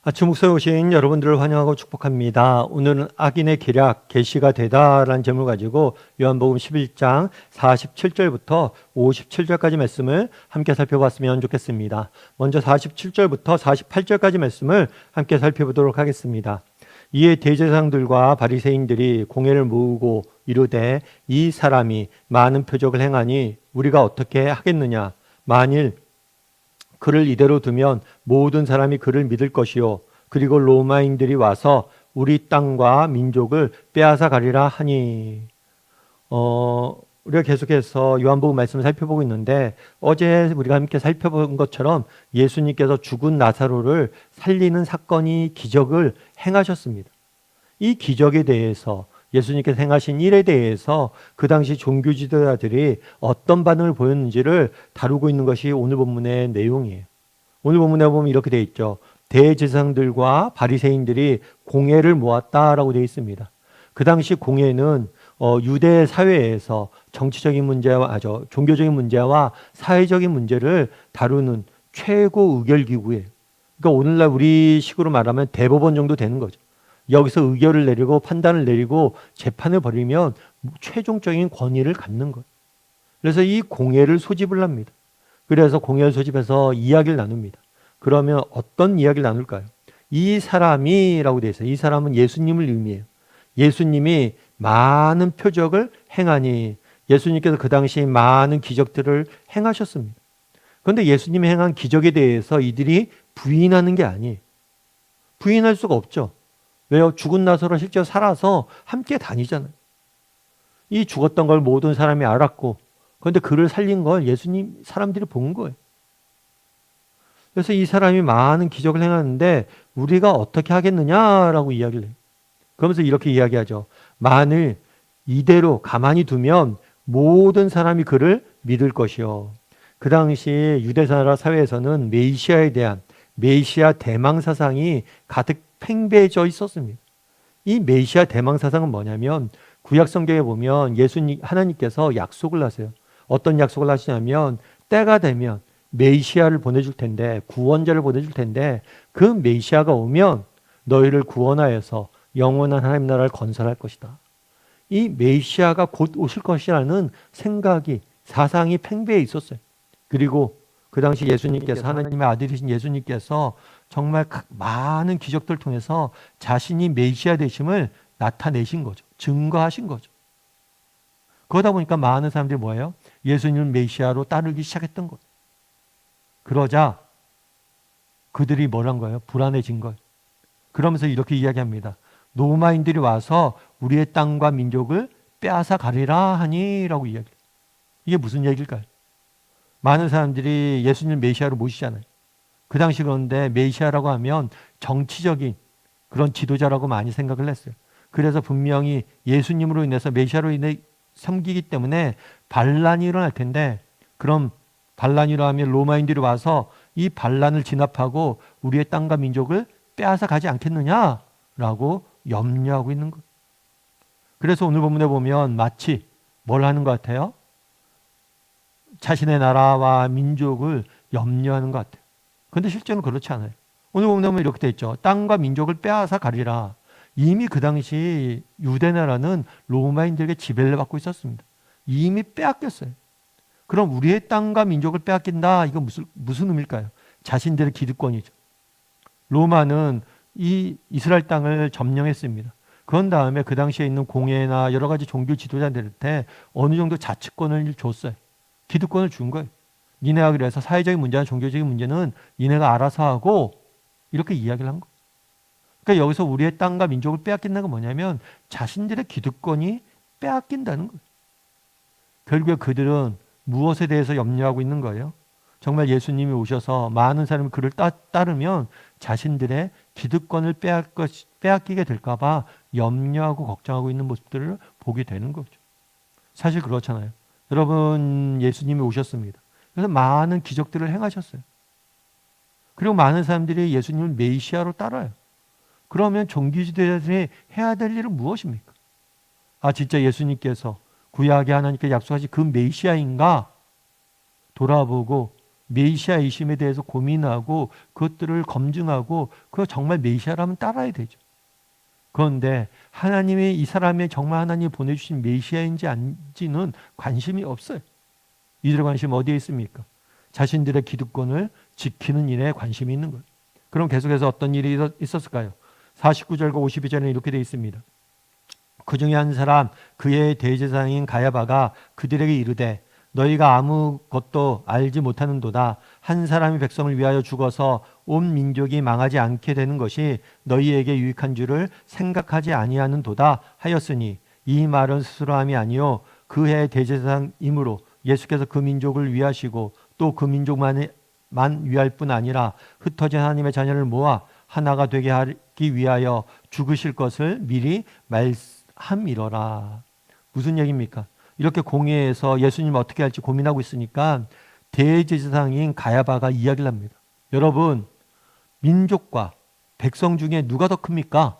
아침 목소에 오신 여러분들을 환영하고 축복합니다. 오늘은 악인의 계략, 계시가 되다라는 제목을 가지고 요한복음 11장 47절부터 57절까지 말씀을 함께 살펴봤으면 좋겠습니다. 먼저 47절부터 48절까지 말씀을 함께 살펴보도록 하겠습니다. 이에 대제사장들과 바리새인들이 공회를 모으고 이르되 이 사람이 많은 표적을 행하니 우리가 어떻게 하겠느냐? 만일 그를 이대로 두면 모든 사람이 그를 믿을 것이요. 그리고 로마인들이 와서 우리 땅과 민족을 빼앗아 가리라 하니. 우리가 계속해서 요한복음 말씀을 살펴보고 있는데 어제 우리가 함께 살펴본 것처럼 예수님께서 죽은 나사로를 살리는 사건이 기적을 행하셨습니다. 이 기적에 대해서 예수님께서 행하신 일에 대해서 그 당시 종교 지도자들이 어떤 반응을 보였는지를 다루고 있는 것이 오늘 본문의 내용이에요. 오늘 본문에 보면 이렇게 되어 있죠. 대제사장들과 바리새인들이 공회를 모았다라고 되어 있습니다. 그 당시 공회는 유대 사회에서 정치적인 문제와 종교적인 문제와 사회적인 문제를 다루는 최고 의결 기구예요. 그러니까 오늘날 우리 식으로 말하면 대법원 정도 되는 거죠. 여기서 의결을 내리고 판단을 내리고 재판을 벌이면 최종적인 권위를 갖는 거예요. 그래서 이 공회를 소집을 합니다. 그래서 공회를 소집해서 이야기를 나눕니다. 그러면 어떤 이야기를 나눌까요? 이 사람이라고 되어 있어요. 이 사람은 예수님을 의미해요. 예수님이 많은 표적을 행하니 예수님께서 그 당시 많은 기적들을 행하셨습니다. 그런데 예수님이 행한 기적에 대해서 이들이 부인하는 게 아니에요. 부인할 수가 없죠. 왜요? 죽은 나사로가 실제로 살아서 함께 다니잖아요. 이 죽었던 걸 모든 사람이 알았고, 그런데 그를 살린 걸 예수님 사람들이 본 거예요. 그래서 이 사람이 많은 기적을 행하는데 우리가 어떻게 하겠느냐라고 이야기를 해요. 그러면서 이렇게 이야기하죠. 만일 이대로 가만히 두면 모든 사람이 그를 믿을 것이요. 그 당시 유대나라 사회에서는 메시아에 대한 메시아 대망 사상이 가득 팽배해져 있었습니다. 이 메시아 대망 사상은 뭐냐면 구약 성경에 보면 하나님께서 약속을 하세요. 어떤 약속을 하시냐면 때가 되면 메시아를 보내줄 텐데, 구원자를 보내줄 텐데 그 메시아가 오면 너희를 구원하여서 영원한 하나님 나라를 건설할 것이다. 이 메시아가 곧 오실 것이라는 생각이, 사상이 팽배해 있었어요. 그리고 그 당시 예수님께서, 하나님의 아들이신 예수님께서 정말 많은 기적들을 통해서 자신이 메시아 되심을 나타내신 거죠. 증거하신 거죠. 그러다 보니까 많은 사람들이 뭐예요? 예수님을 메시아로 따르기 시작했던 거예요. 그러자 그들이 뭐란 거예요? 불안해진 거예요. 그러면서 이렇게 이야기합니다. 로마인들이 와서 우리의 땅과 민족을 빼앗아 가리라 하니 라고 이야기해요. 이게 무슨 얘기일까요? 많은 사람들이 예수님을 메시아로 모시잖아요. 그 당시 그런데 메시아라고 하면 정치적인 그런 지도자라고 많이 생각을 했어요. 그래서 분명히 예수님으로 인해서 메시아로 인해 섬기기 때문에 반란이 일어날 텐데, 그럼 반란이라 하면 로마인들이 와서 이 반란을 진압하고 우리의 땅과 민족을 빼앗아 가지 않겠느냐라고 염려하고 있는 거예요. 그래서 오늘 본문에 보면 마치 뭘 하는 것 같아요? 자신의 나라와 민족을 염려하는 것 같아요. 그런데 실제는 그렇지 않아요. 오늘 보면 이렇게 돼 있죠. 땅과 민족을 빼앗아 가리라. 이미 그 당시 유대나라는 로마인들에게 지배를 받고 있었습니다. 이미 빼앗겼어요. 그럼 우리의 땅과 민족을 빼앗긴다. 이건 무슨 의미일까요? 자신들의 기득권이죠. 로마는 이 이스라엘 땅을 점령했습니다. 그런 다음에 그 당시에 있는 공회나 여러 가지 종교 지도자들한테 어느 정도 자치권을 줬어요. 기득권을 준 거예요. 니네가 그래서 사회적인 문제나 종교적인 문제는 니네가 알아서 하고, 이렇게 이야기를 한 거예요. 그러니까 여기서 우리의 땅과 민족을 빼앗긴다는 건 뭐냐면 자신들의 기득권이 빼앗긴다는 거예요. 결국에 그들은 무엇에 대해서 염려하고 있는 거예요? 정말 예수님이 오셔서 많은 사람이 그를 따르면 자신들의 기득권을 빼앗기게 될까 봐 염려하고 걱정하고 있는 모습들을 보게 되는 거죠. 사실 그렇잖아요. 여러분, 예수님이 오셨습니다. 그래서 많은 기적들을 행하셨어요. 그리고 많은 사람들이 예수님을 메시아로 따라요. 그러면 종교지도자들이 해야 될 일은 무엇입니까? 아, 진짜 예수님께서 구약의 하나님께 약속하신 그 메시아인가? 돌아보고 메시아이심에 대해서 고민하고 그것들을 검증하고 그거 정말 메시아라면 따라야 되죠. 그런데 하나님이 이 사람이 정말 하나님이 보내주신 메시아인지 아닌지는 관심이 없어요. 이들의 관심 어디에 있습니까? 자신들의 기득권을 지키는 일에 관심이 있는 거예요. 그럼 계속해서 어떤 일이 있었을까요? 49절과 52절에는 이렇게 되어 있습니다. 그 중에 한 사람 그의 대제사장인 가야바가 그들에게 이르되 너희가 아무것도 알지 못하는도다. 한 사람이 백성을 위하여 죽어서 온 민족이 망하지 않게 되는 것이 너희에게 유익한 줄을 생각하지 아니하는도다 하였으니 이 말은 스스로함이 아니요 그의 대제사장이므로 예수께서 그 민족을 위하시고 또 그 민족만 위할 뿐 아니라 흩어진 하나님의 자녀를 모아 하나가 되게 하기 위하여 죽으실 것을 미리 말함이러라. 무슨 얘기입니까? 이렇게 공회에서 예수님 어떻게 할지 고민하고 있으니까 대제사장인 가야바가 이야기를 합니다. 여러분, 민족과 백성 중에 누가 더 큽니까?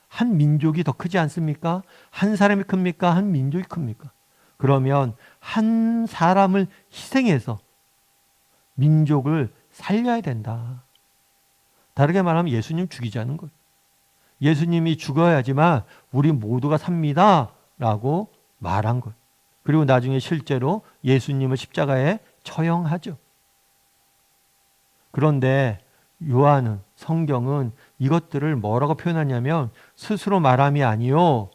한 민족이 더 크지 않습니까? 한 사람이 큽니까? 한 민족이 큽니까? 그러면 한 사람을 희생해서 민족을 살려야 된다. 다르게 말하면 예수님 죽이자는 거예요. 예수님이 죽어야지만 우리 모두가 삽니다 라고 말한 거예요. 그리고 나중에 실제로 예수님을 십자가에 처형하죠. 그런데 요한은, 성경은 이것들을 뭐라고 표현하냐면 스스로 말함이 아니요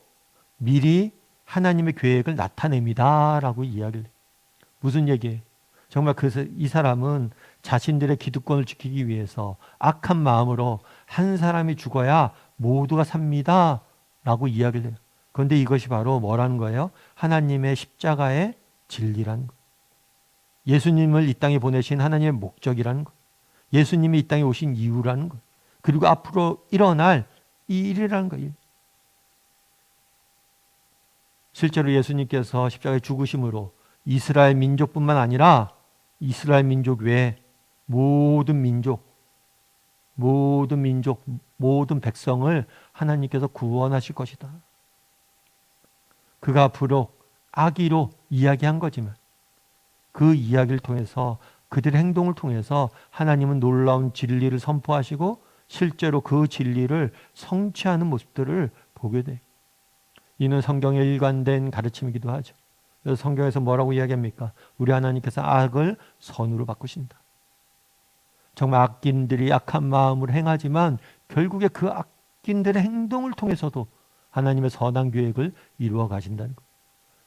미리 하나님의 계획을 나타냅니다 라고 이야기를 해요. 무슨 얘기예요? 정말 이 사람은 자신들의 기득권을 지키기 위해서 악한 마음으로 한 사람이 죽어야 모두가 삽니다 라고 이야기를 해요. 그런데 이것이 바로 뭐라는 거예요? 하나님의 십자가의 진리라는 거예요. 예수님을 이 땅에 보내신 하나님의 목적이라는 거예요. 예수님이 이 땅에 오신 이유라는 거예요. 그리고 앞으로 일어날 이 일이라는 거예요. 실제로 예수님께서 십자가에 죽으심으로 이스라엘 민족뿐만 아니라 이스라엘 민족 외에 모든 민족, 모든 백성을 하나님께서 구원하실 것이다. 그가 앞으로 악의로 이야기한 거지만 그 이야기를 통해서 그들의 행동을 통해서 하나님은 놀라운 진리를 선포하시고 실제로 그 진리를 성취하는 모습들을 보게 돼요. 이는 성경에 일관된 가르침이기도 하죠. 그래서 성경에서 뭐라고 이야기합니까? 우리 하나님께서 악을 선으로 바꾸신다. 정말 악인들이 악한 마음으로 행하지만 결국에 그 악인들의 행동을 통해서도 하나님의 선한 계획을 이루어 가신다는 것.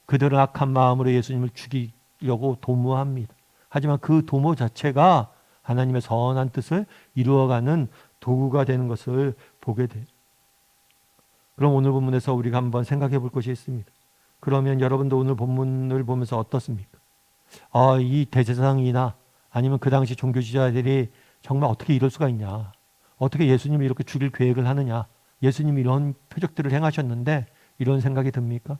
그들은 악한 마음으로 예수님을 죽이려고 도모합니다. 하지만 그 도모 자체가 하나님의 선한 뜻을 이루어가는 도구가 되는 것을 보게 돼요. 그럼 오늘 본문에서 우리가 한번 생각해 볼 것이 있습니다. 그러면 여러분도 오늘 본문을 보면서 어떻습니까? 이 대제사장이나 아니면 그 당시 종교 지도자들이 정말 어떻게 이럴 수가 있냐? 어떻게 예수님을 이렇게 죽일 계획을 하느냐? 예수님이 이런 표적들을 행하셨는데 이런 생각이 듭니까?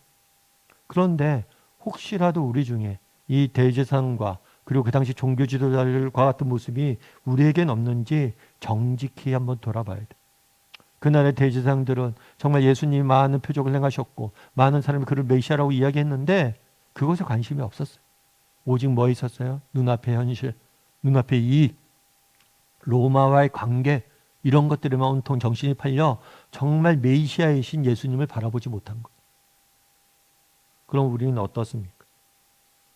그런데 혹시라도 우리 중에 이 대제사장과 그리고 그 당시 종교 지도자들과 같은 모습이 우리에겐 없는지 정직히 한번 돌아봐야 돼. 그날의 대제사장들은 정말 예수님이 많은 표적을 행하셨고 많은 사람이 그를 메시아라고 이야기했는데 그것에 관심이 없었어요. 오직 뭐 있었어요? 눈앞의 현실, 눈앞의 이익, 로마와의 관계 이런 것들에만 온통 정신이 팔려 정말 메시아이신 예수님을 바라보지 못한 거예요. 그럼 우리는 어떻습니까?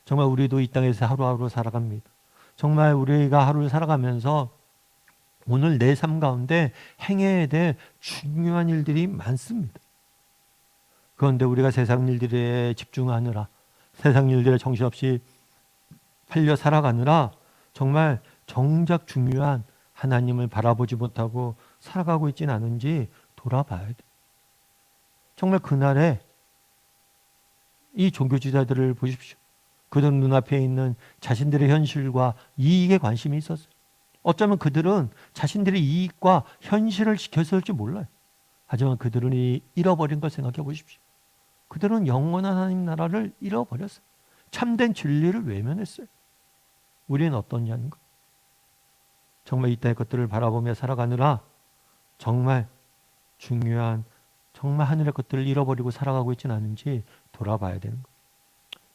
정말 우리도 이 땅에서 하루하루 살아갑니다. 정말 우리가 하루를 살아가면서 오늘 내 삶 가운데 행해야 될 중요한 일들이 많습니다. 그런데 우리가 세상 일들에 집중하느라 세상 일들에 정신없이 팔려 살아가느라 정말 정작 중요한 하나님을 바라보지 못하고 살아가고 있지는 않은지 돌아봐야 돼. 정말 그날에 이 종교지자들을 보십시오. 그들은 눈앞에 있는 자신들의 현실과 이익에 관심이 있었어요. 어쩌면 그들은 자신들의 이익과 현실을 지켰을지 몰라요. 하지만 그들은 잃어버린 걸 생각해 보십시오. 그들은 영원한 하나님 나라를 잃어버렸어요. 참된 진리를 외면했어요. 우리는 어떠냐는 것. 정말 이때의 것들을 바라보며 살아가느라 정말 중요한 정말 하늘의 것들을 잃어버리고 살아가고 있지는 않은지 돌아봐야 되는 것.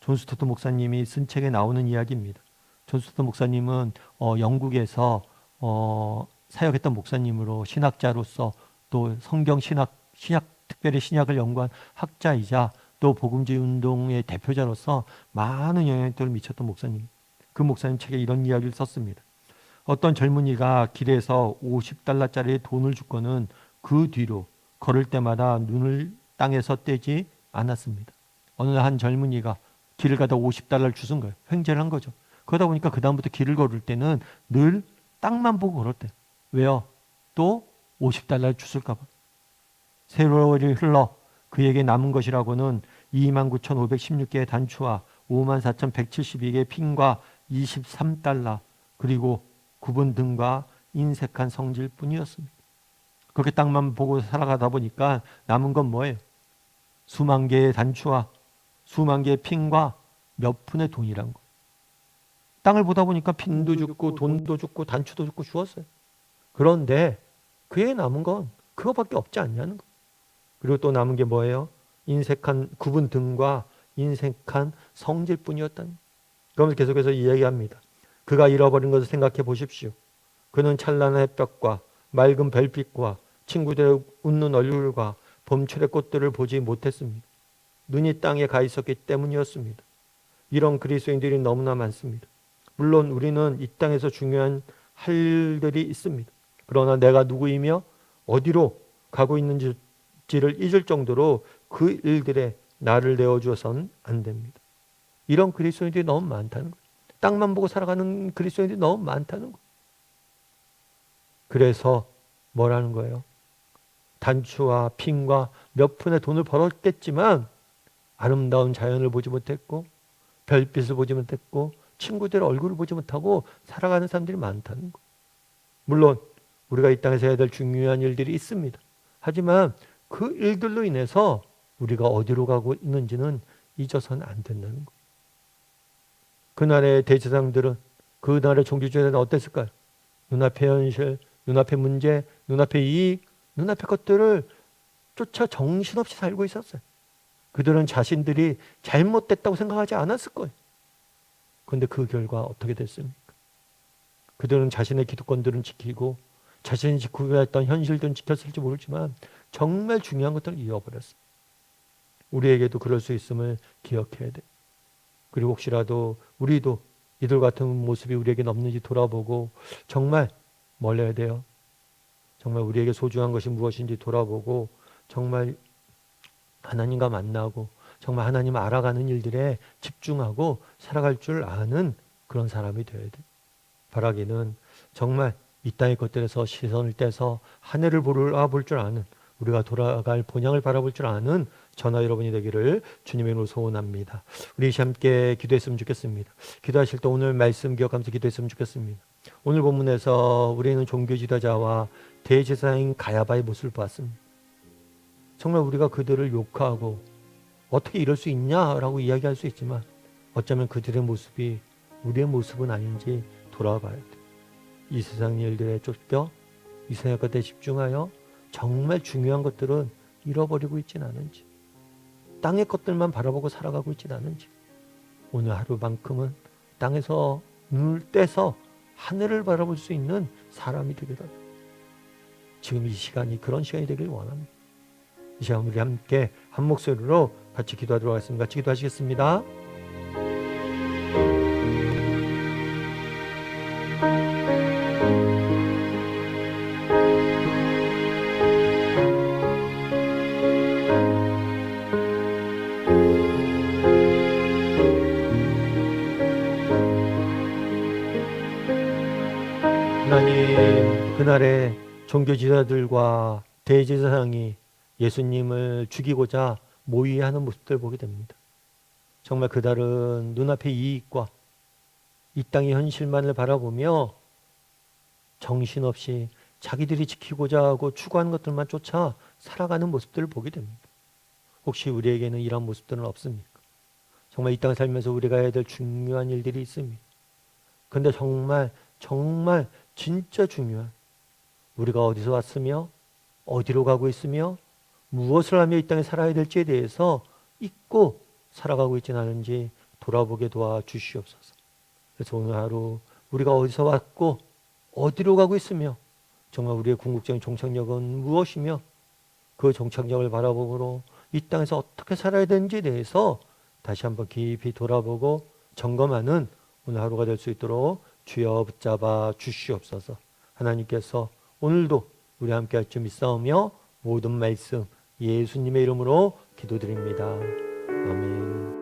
존 스토트 목사님이 쓴 책에 나오는 이야기입니다. 존스턴 목사님은 영국에서 사역했던 목사님으로 신학자로서 또 성경 신학 특별히 신약을 연구한 학자이자 또 복음주의 운동의 대표자로서 많은 영향력을 미쳤던 목사님. 그 목사님 책에 이런 이야기를 썼습니다. 어떤 젊은이가 길에서 $50짜리 돈을 주고는 그 뒤로 걸을 때마다 눈을 땅에서 떼지 않았습니다. 어느 한 젊은이가 길을 가다 $50를 주신 거예요. 횡재를 한 거죠. 그러다 보니까 그 다음부터 길을 걸을 때는 늘 땅만 보고 걸었대요. 왜요? 또 $50를 주실까 봐. 세월이 흘러 그에게 남은 것이라고는 29,516개의 단추와 54,172개의 핀과 $23 그리고 구분 등과 인색한 성질 뿐이었습니다. 그렇게 땅만 보고 살아가다 보니까 남은 건 뭐예요? 수만 개의 단추와 수만 개의 핀과 몇 푼의 돈이란 거. 땅을 보다 보니까 핀도 죽고 돈도 죽고 단추도 죽고 주었어요. 그런데 그에 남은 건 그거밖에 없지 않냐는 거. 그리고 또 남은 게 뭐예요? 인색한 구분 등과 인색한 성질뿐이었다는. 그러면서 계속해서 이야기합니다. 그가 잃어버린 것을 생각해 보십시오. 그는 찬란한 햇볕과 맑은 별빛과 친구들의 웃는 얼굴과 봄철의 꽃들을 보지 못했습니다. 눈이 땅에 가 있었기 때문이었습니다. 이런 그리스도인들이 너무나 많습니다. 물론 우리는 이 땅에서 중요한 할 일들이 있습니다. 그러나 내가 누구이며 어디로 가고 있는지를 잊을 정도로 그 일들에 나를 내어주어서는 안 됩니다. 이런 그리스도인들이 너무 많다는 거예요. 땅만 보고 살아가는 그리스도인들이 너무 많다는 거예요. 그래서 뭐라는 거예요? 단추와 핀과 몇 푼의 돈을 벌었겠지만 아름다운 자연을 보지 못했고 별빛을 보지 못했고 친구들의 얼굴을 보지 못하고 살아가는 사람들이 많다는 거예요. 물론 우리가 이 땅에서 해야 될 중요한 일들이 있습니다. 하지만 그 일들로 인해서 우리가 어디로 가고 있는지는 잊어서는 안 된다는 거예요. 그날의 대제사장들은 그날의 종교주의자는 어땠을까요? 눈앞의 현실, 눈앞의 문제, 눈앞의 이익, 눈앞의 것들을 쫓아 정신없이 살고 있었어요. 그들은 자신들이 잘못됐다고 생각하지 않았을 거예요. 그런데 그 결과 어떻게 됐습니까? 그들은 자신의 기득권들은 지키고 자신이 지키고자 했던 현실들은 지켰을지 모르지만 정말 중요한 것들을 잃어버렸어요. 우리에게도 그럴 수 있음을 기억해야 돼요. 그리고 혹시라도 우리도 이들 같은 모습이 우리에게 없는지 돌아보고 정말 뭘 해야 돼요? 정말 우리에게 소중한 것이 무엇인지 돌아보고 정말 하나님과 만나고 정말 하나님 알아가는 일들에 집중하고 살아갈 줄 아는 그런 사람이 되어야 돼. 바라기는 정말 이 땅의 것들에서 시선을 떼서 하늘을 바라볼 줄 아는 우리가 돌아갈 본향을 바라볼 줄 아는 저나 여러분이 되기를 주님의 이름으로 소원합니다. 우리 함께 기도했으면 좋겠습니다. 기도하실 때 오늘 말씀 기억하면서 기도했으면 좋겠습니다. 오늘 본문에서 우리는 종교 지도자와 대제사장인 가야바의 모습을 봤습니다. 정말 우리가 그들을 욕하고 어떻게 이럴 수 있냐라고 이야기할 수 있지만 어쩌면 그들의 모습이 우리의 모습은 아닌지 돌아봐야 돼. 이 세상 일들에 쫓겨 이 세상 것들에 집중하여 정말 중요한 것들은 잃어버리고 있진 않은지, 땅의 것들만 바라보고 살아가고 있진 않은지, 오늘 하루만큼은 땅에서 눈을 떼서 하늘을 바라볼 수 있는 사람이 되기를 지금 이 시간이 그런 시간이 되길 원합니다. 이 시간 우리 함께 한 목소리로 같이 기도하도록 하겠습니다. 같이 기도하시겠습니다. 하나님, 그날의 종교 지도자들과 대제사장이 예수님을 죽이고자 모의하는 모습들을 보게 됩니다. 정말 그들은 눈앞의 이익과 이 땅의 현실만을 바라보며 정신없이 자기들이 지키고자 하고 추구하는 것들만 쫓아 살아가는 모습들을 보게 됩니다. 혹시 우리에게는 이런 모습들은 없습니까? 정말 이 땅을 살면서 우리가 해야 될 중요한 일들이 있습니다. 그런데 정말 진짜 중요한 우리가 어디서 왔으며 어디로 가고 있으며 무엇을 하며 이 땅에 살아야 될지에 대해서 잊고 살아가고 있지는 않은지 돌아보게 도와주시옵소서. 그래서 오늘 하루 우리가 어디서 왔고 어디로 가고 있으며 정말 우리의 궁극적인 종착역은 무엇이며 그 종착역을 바라보므로 이 땅에서 어떻게 살아야 되는지에 대해서 다시 한번 깊이 돌아보고 점검하는 오늘 하루가 될 수 있도록 주여 붙잡아 주시옵소서. 하나님께서 오늘도 우리 함께 할 줄 믿사오며 모든 말씀 예수님의 이름으로 기도드립니다. 아멘.